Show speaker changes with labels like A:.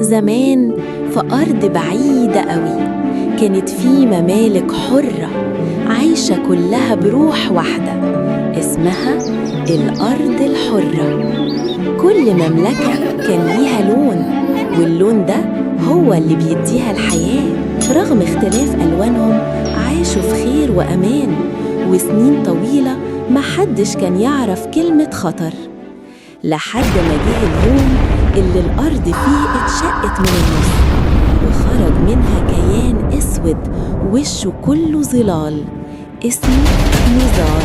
A: زمان في أرض بعيدة قوي كانت في ممالك حرة عايشة كلها بروح واحدة اسمها الأرض الحرة. كل مملكة كان ليها لون، واللون ده هو اللي بيديها الحياة. رغم اختلاف ألوانهم عاشوا في خير وأمان، وسنين طويلة محدش كان يعرف كلمة خطر، لحد ما جه اليوم اللي الأرض فيه اتشقت من النص وخرج منها كيان أسود وشه كله ظلال اسمه نزار.